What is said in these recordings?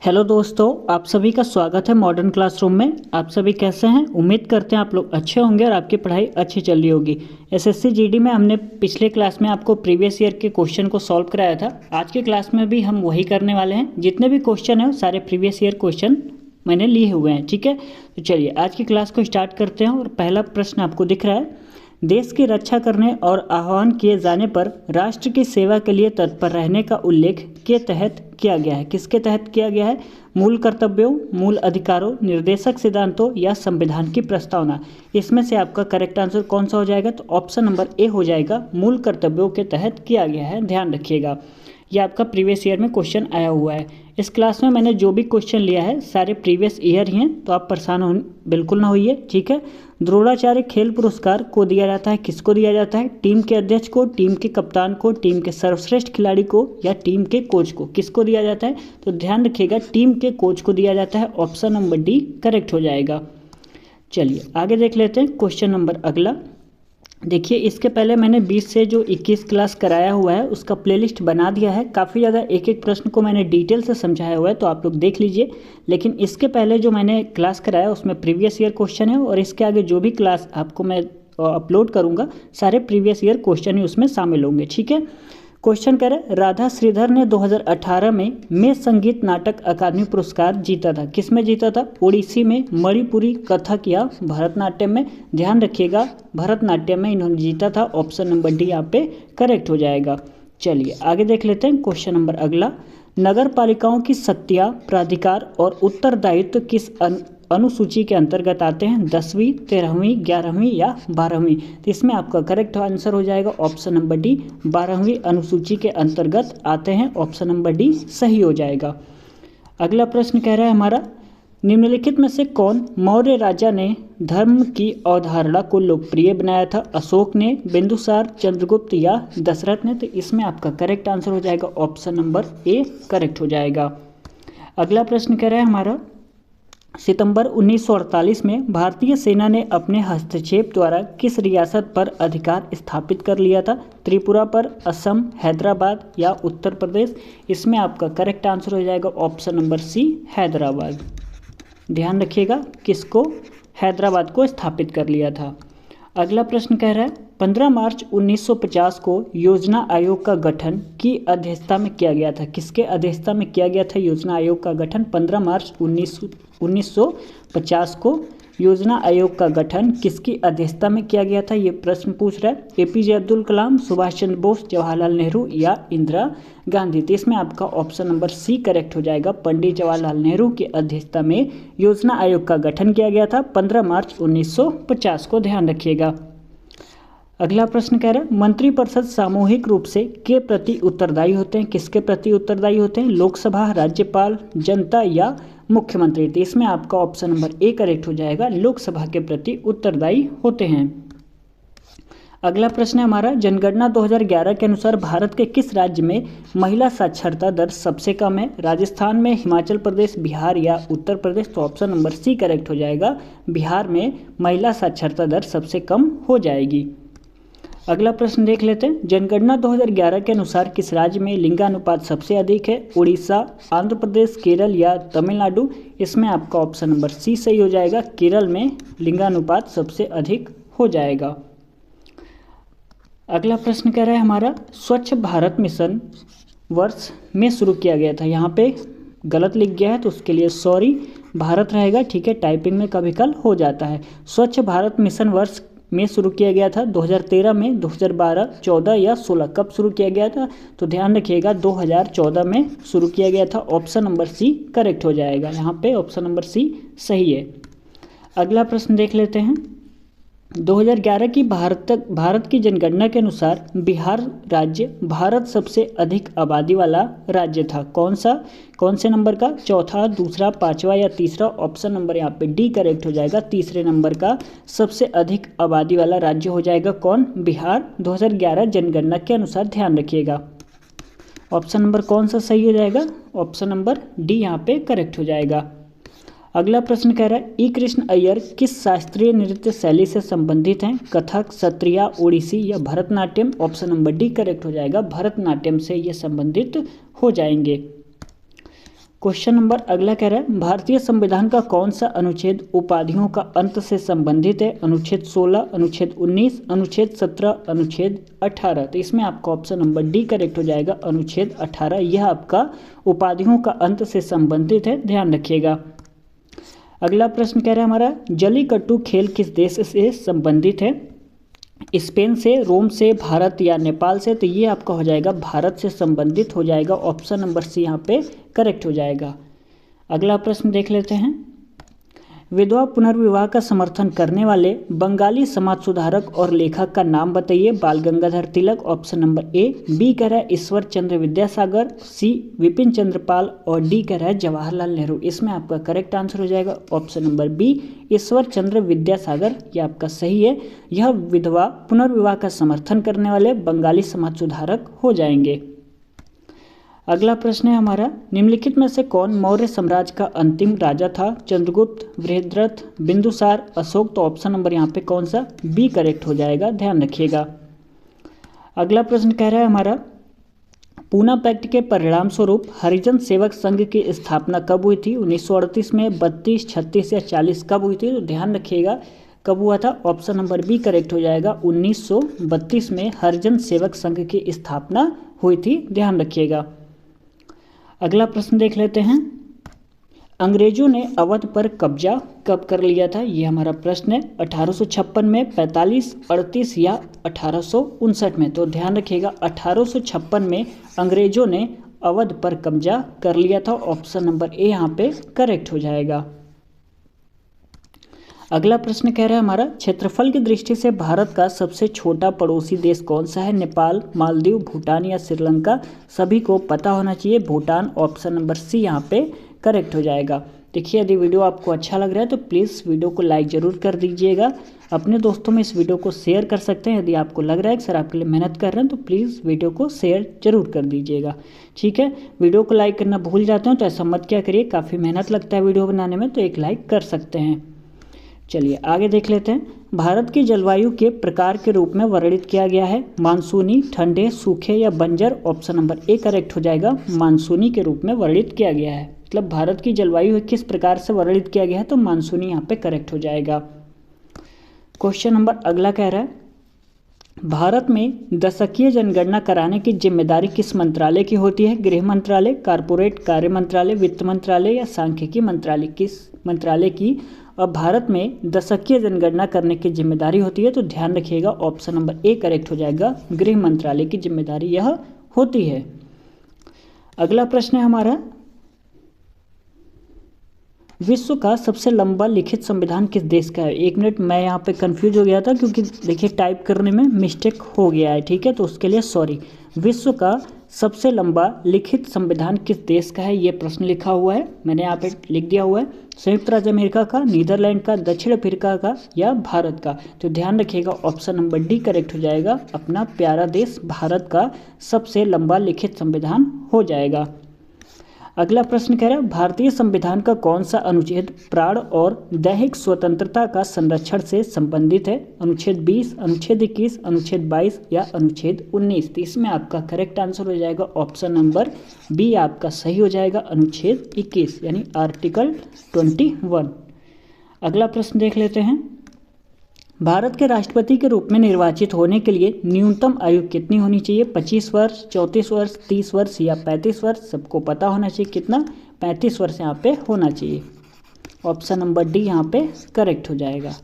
Hello दोस्तों, आप सभी का स्वागत है मॉडर्न क्लासरूम में। आप सभी कैसे हैं? उम्मीद करते हैं आप लोग अच्छे होंगे और आपकी पढ़ाई अच्छी चल रही होगी। एसएससी जीडी में हमने पिछले क्लास में आपको प्रीवियस ईयर के क्वेश्चन को सॉल्व कराया था। आज के क्लास में भी हम वही करने वाले हैं। जितने भी क्वेश्चन हैं वो सारे प्रीवियस ईयर क्वेश्चन मैंने लिए हुए हैं। ठीक है, तो चलिए आज की क्लास को स्टार्ट करते हैं। और पहला प्रश्न आपको दिख रहा है, देश की रक्षा करने और आह्वान किए जाने पर राष्ट्र की सेवा के लिए तत्पर रहने का उल्लेख के तहत किया गया है। किसके तहत किया गया है? मूल कर्तव्यों, मूल अधिकारों, निर्देशक सिद्धांतों या संविधान की प्रस्तावना। इसमें से आपका करेक्ट आंसर कौन सा हो जाएगा? तो ऑप्शन नंबर ए हो जाएगा, मूल कर्तव्यों के तहत किया गया है। ध्यान रखिएगा, ये आपका प्रीवियस ईयर में क्वेश्चन आया हुआ है। इस क्लास में मैंने जो भी क्वेश्चन लिया है सारे प्रीवियस ईयर ही हैं, तो आप परेशान हो बिल्कुल ना होइए। ठीक है, द्रोणाचार्य खेल पुरस्कार को दिया जाता है, किसको दिया जाता है? टीम के अध्यक्ष को, टीम के कप्तान को, टीम के सर्वश्रेष्ठ खिलाड़ी को या टीम के कोच को? किसको दिया जाता है? तो ध्यान रखिएगा, टीम के कोच को दिया जाता है। ऑप्शन नंबर डी करेक्ट हो जाएगा। चलिए आगे देख लेते हैं क्वेश्चन नंबर अगला। देखिए, इसके पहले मैंने 20 से जो 21 क्लास कराया हुआ है उसका प्लेलिस्ट बना दिया है। काफ़ी ज़्यादा एक एक प्रश्न को मैंने डिटेल से समझाया हुआ है, तो आप लोग देख लीजिए। लेकिन इसके पहले जो मैंने क्लास कराया उसमें प्रीवियस ईयर क्वेश्चन है, और इसके आगे जो भी क्लास आपको मैं अपलोड करूँगा सारे प्रीवियस ईयर क्वेश्चन ही उसमें शामिल होंगे। ठीक है, क्वेश्चन कह रहे राधा श्रीधर ने 2018 में संगीत नाटक अकादमी पुरस्कार जीता था। किस में जीता था? ओडिसी में, मणिपुरी, कथक या भरतनाट्यम में? ध्यान रखिएगा, भरतनाट्यम में इन्होंने जीता था। ऑप्शन नंबर डी यहाँ पे करेक्ट हो जाएगा। चलिए आगे देख लेते हैं क्वेश्चन नंबर अगला। नगर पालिकाओं की शक्तियाँ, प्राधिकार और उत्तरदायित्व किस अनुसूची के अंतर्गत आते हैं? 10वीं, 13वीं, 11वीं या 12वीं? तो इसमें आपका करेक्ट आंसर हो जाएगा ऑप्शन नंबर डी, 12वीं अनुसूची के अंतर्गत आते हैं। ऑप्शन नंबर डी सही हो जाएगा। अगला प्रश्न कह रहा है हमारा, निम्नलिखित में से कौन मौर्य राजा ने धर्म की अवधारणा को लोकप्रिय बनाया था? अशोक ने, बिंदुसार, चंद्रगुप्त या दशरथ ने? तो इसमें आपका करेक्ट आंसर हो जाएगा ऑप्शन नंबर ए करेक्ट हो जाएगा। अगला प्रश्न कह रहा है हमारा, सितंबर 1948 में भारतीय सेना ने अपने हस्तक्षेप द्वारा किस रियासत पर अधिकार स्थापित कर लिया था? त्रिपुरा पर, असम, हैदराबाद या उत्तर प्रदेश? इसमें आपका करेक्ट आंसर हो जाएगा ऑप्शन नंबर सी हैदराबाद। ध्यान रखिएगा, किसको? हैदराबाद को स्थापित कर लिया था। अगला प्रश्न कह रहा है, 15 मार्च 1950 को योजना आयोग का गठन की अध्यक्षता में किया गया था। किसके अध्यक्षता में किया गया था योजना आयोग का गठन? 15 मार्च 1950 को योजना आयोग का गठन किसकी अध्यक्षता में किया गया था? ये प्रश्न पूछ रहा है। एपीजे अब्दुल कलाम, सुभाष चंद्र बोस, जवाहरलाल नेहरू या इंदिरा गांधी? तो इसमें आपका ऑप्शन नंबर सी करेक्ट हो जाएगा। पंडित जवाहरलाल नेहरू की अध्यक्षता में योजना आयोग का गठन किया गया था 15 मार्च 1950 को। ध्यान रखिएगा। अगला प्रश्न कह रहा है, मंत्रिपरिषद सामूहिक रूप से के प्रति उत्तरदायी होते हैं? किसके प्रति उत्तरदायी होते हैं? लोकसभा, राज्यपाल, जनता या मुख्यमंत्री? तो इसमें आपका ऑप्शन नंबर ए करेक्ट हो जाएगा, लोकसभा के प्रति उत्तरदायी होते हैं। अगला प्रश्न है हमारा, जनगणना 2011 के अनुसार भारत के किस राज्य में महिला साक्षरता दर सबसे कम है? राजस्थान में, हिमाचल प्रदेश, बिहार या उत्तर प्रदेश? तो ऑप्शन नंबर सी करेक्ट हो जाएगा, बिहार में महिला साक्षरता दर सबसे कम हो जाएगी। अगला प्रश्न देख लेते हैं, जनगणना 2011 के अनुसार किस राज्य में लिंगानुपात सबसे अधिक है? उड़ीसा, आंध्र प्रदेश, केरल या तमिलनाडु? इसमें आपका ऑप्शन नंबर सी सही हो जाएगा, केरल में लिंगानुपात सबसे अधिक हो जाएगा। अगला प्रश्न कह रहा है हमारा, स्वच्छ भारत मिशन वर्ष में शुरू किया गया था। यहाँ पे गलत लिख गया है तो उसके लिए सॉरी, भारत रहेगा। ठीक है, टाइपिंग में कभी कल हो जाता है। स्वच्छ भारत मिशन वर्ष में शुरू किया गया था 2013 में, 2012, 14 या 16? कब शुरू किया गया था? तो ध्यान रखिएगा 2014 में शुरू किया गया था। ऑप्शन नंबर सी करेक्ट हो जाएगा। यहाँ पे ऑप्शन नंबर सी सही है। अगला प्रश्न देख लेते हैं, 2011 की भारत की जनगणना के अनुसार बिहार राज्य भारत सबसे अधिक आबादी वाला राज्य था। कौन से नंबर का? चौथा, दूसरा, पांचवा या तीसरा? ऑप्शन नंबर यहाँ पे डी करेक्ट हो जाएगा, तीसरे नंबर का सबसे अधिक आबादी वाला राज्य हो जाएगा। कौन? बिहार, 2011 जनगणना के अनुसार। ध्यान रखिएगा, ऑप्शन नंबर कौन सा सही हो जाएगा? ऑप्शन नंबर डी यहाँ पे करेक्ट हो जाएगा। अगला प्रश्न कह रहा है, ई कृष्ण अय्यर किस शास्त्रीय नृत्य शैली से संबंधित हैं? कथक, सत्रिया, ओडिसी या Bharatanatyam? Option number D correct हो जाएगा, भरतनाट्यम से ये संबंधित हो जाएंगे। क्वेश्चन नंबर अगला कह रहा है भारतीय संविधान का कौन सा अनुच्छेद उपाधियों का अंत से संबंधित है? अनुच्छेद 16, अनुच्छेद 19, अनुच्छेद 17, अनुच्छेद 18। तो इसमें आपका ऑप्शन नंबर डी करेक्ट हो जाएगा, अनुच्छेद 18। यह आपका उपाधियों का अंत से संबंधित है, ध्यान रखिएगा। अगला प्रश्न कह रहा है हमारा जल्लीकट्टू खेल किस देश से संबंधित है? स्पेन से, रोम से, भारत या नेपाल से? तो ये आपका हो जाएगा भारत से संबंधित हो जाएगा, ऑप्शन नंबर सी यहाँ पे करेक्ट हो जाएगा। अगला प्रश्न देख लेते हैं। विधवा पुनर्विवाह का समर्थन करने वाले बंगाली समाज सुधारक और लेखक का नाम बताइए। बाल Gangadhar Tilak, option number A. B कह रहा है ईश्वर चंद्र विद्यासागर, सी विपिन चंद्र पाल और डी कह रहा है जवाहरलाल नेहरू। इसमें आपका करेक्ट आंसर हो जाएगा option number B, Ishwar Chandra Vidyasagar. यह आपका सही है। यह विधवा पुनर्विवाह का समर्थन करने वाले बंगाली समाज सुधारक हो जाएंगे। अगला प्रश्न है हमारा निम्नलिखित में से कौन मौर्य साम्राज्य का अंतिम राजा था? चंद्रगुप्त, बृहद्रथ, बिंदुसार, अशोक? तो ऑप्शन नंबर यहाँ पे कौन सा? बी करेक्ट हो जाएगा, ध्यान रखिएगा। अगला प्रश्न कह रहा है हमारा पूना पैक्ट के परिणाम स्वरूप हरिजन सेवक संघ की स्थापना कब हुई थी? 1938 में, 32, 36 या 40? कब हुई थी? तो ध्यान रखिएगा कब हुआ था। ऑप्शन नंबर बी करेक्ट हो जाएगा, 1932 में हरिजन सेवक संघ की स्थापना हुई थी, ध्यान रखिएगा। अगला प्रश्न देख लेते हैं। अंग्रेजों ने अवध पर कब्जा कब कर लिया था? ये हमारा प्रश्न है। 1856 में, 45, 38 या 1859 में? तो ध्यान रखिएगा 1856 में अंग्रेजों ने अवध पर कब्जा कर लिया था, ऑप्शन नंबर ए यहाँ पे करेक्ट हो जाएगा। अगला प्रश्न कह रहा है हमारा क्षेत्रफल की दृष्टि से भारत का सबसे छोटा पड़ोसी देश कौन सा है? नेपाल, मालदीव, भूटान या श्रीलंका? सभी को पता होना चाहिए भूटान, ऑप्शन नंबर सी यहाँ पे करेक्ट हो जाएगा। देखिए यदि वीडियो आपको अच्छा लग रहा है तो प्लीज़ वीडियो को लाइक ज़रूर कर दीजिएगा। अपने दोस्तों में इस वीडियो को शेयर कर सकते हैं। यदि आपको लग रहा है कि सर आपके लिए मेहनत कर रहे हैं तो प्लीज़ वीडियो को शेयर जरूर कर दीजिएगा, ठीक है। वीडियो को लाइक करना भूल जाते हैं तो ऐसा मत क्या करिए, काफ़ी मेहनत लगता है वीडियो बनाने में, तो एक लाइक कर सकते हैं। चलिए आगे देख लेते हैं। भारत की जलवायु के प्रकार के रूप में वर्णित किया गया है। मानसूनी, ठंडे, सूखे या बंजर? ऑप्शन नंबर ए करेक्ट हो जाएगा, मानसूनी के रूप में वर्णित किया गया है। मतलब भारत की जलवायु किस प्रकार से वर्णित किया गया है, तो मानसूनी यहाँ पे करेक्ट हो जाएगा। क्वेश्चन नंबर अगला कह रहा है भारत में दशकीय जनगणना कराने की जिम्मेदारी किस मंत्रालय की होती है? गृह मंत्रालय, कारपोरेट कार्य मंत्रालय, वित्त मंत्रालय या सांख्यिकी मंत्रालय? किस मंत्रालय की अब भारत में दशकीय जनगणना करने की जिम्मेदारी होती है? तो ध्यान रखिएगा ऑप्शन नंबर ए करेक्ट हो जाएगा, गृह मंत्रालय की जिम्मेदारी यह होती है। अगला प्रश्न है हमारा विश्व का सबसे लंबा लिखित संविधान किस देश का है? एक मिनट, मैं यहाँ पे कंफ्यूज हो गया था क्योंकि देखिए टाइप करने में मिस्टेक हो गया है, ठीक है, तो उसके लिए सॉरी। विश्व का सबसे लंबा लिखित संविधान किस देश का है, ये प्रश्न लिखा हुआ है, मैंने यहाँ पे लिख दिया हुआ है। संयुक्त राज्य अमेरिका का, नीदरलैंड का, दक्षिण अफ्रीका का या भारत का? तो ध्यान रखिएगा ऑप्शन नंबर डी करेक्ट हो जाएगा, अपना प्यारा देश भारत का सबसे लंबा लिखित संविधान हो जाएगा। अगला प्रश्न कह रहा है भारतीय संविधान का कौन सा अनुच्छेद प्राण और दैहिक स्वतंत्रता का संरक्षण से संबंधित है? अनुच्छेद 20, अनुच्छेद 21, अनुच्छेद 22 या अनुच्छेद 19? तो इसमें आपका करेक्ट आंसर हो जाएगा ऑप्शन नंबर बी आपका सही हो जाएगा, अनुच्छेद 21 यानी आर्टिकल 21। अगला प्रश्न देख लेते हैं भारत के राष्ट्रपति के रूप में निर्वाचित होने के लिए न्यूनतम आयु कितनी होनी चाहिए? 25 वर्ष, 34 वर्ष, 30 वर्ष या 35 वर्ष? सबको पता होना चाहिए कितना, 35 वर्ष यहाँ पे होना चाहिए। ऑप्शन नंबर डी यहाँ पे करेक्ट हो जाएगा।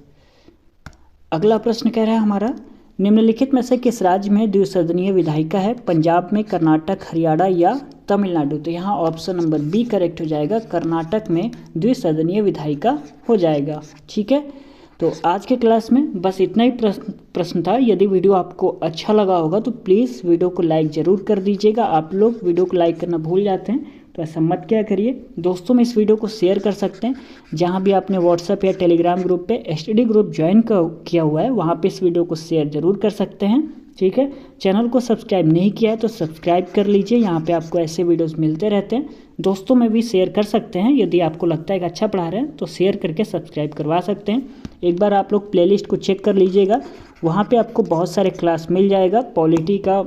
अगला प्रश्न कह रहा है हमारा निम्नलिखित में से किस राज्य में द्विसदनीय विधायिका है? पंजाब में, कर्नाटक, हरियाणा या तमिलनाडु? तो यहाँ ऑप्शन नंबर बी करेक्ट हो जाएगा, कर्नाटक में द्विसदनीय विधायिका हो जाएगा, ठीक है। तो आज के क्लास में बस इतना ही प्रश्न था। यदि वीडियो आपको अच्छा लगा होगा तो प्लीज़ वीडियो को लाइक ज़रूर कर दीजिएगा। आप लोग वीडियो को लाइक करना भूल जाते हैं तो ऐसा मत क्या करिए। दोस्तों में इस वीडियो को शेयर कर सकते हैं। जहां भी आपने व्हाट्सएप या टेलीग्राम ग्रुप पे एसटीडी ग्रुप ज्वाइन किया हुआ है वहां पे इस वीडियो को शेयर ज़रूर कर सकते हैं, ठीक है। चैनल को सब्सक्राइब नहीं किया है तो सब्सक्राइब कर लीजिए, यहाँ पे आपको ऐसे वीडियोस मिलते रहते हैं। दोस्तों में भी शेयर कर सकते हैं, यदि आपको लगता है कि अच्छा पढ़ा रहे हैं तो शेयर करके सब्सक्राइब करवा सकते हैं। एक बार आप लोग प्लेलिस्ट को चेक कर लीजिएगा, वहाँ पे आपको बहुत सारे क्लास मिल जाएगा, पॉलिटी का,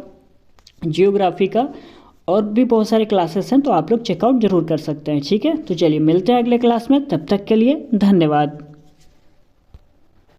जियोग्राफी का और भी बहुत सारे क्लासेस हैं, तो आप लोग चेकआउट जरूर कर सकते हैं। ठीक है, तो चलिए मिलते हैं अगले क्लास में, तब तक के लिए धन्यवाद।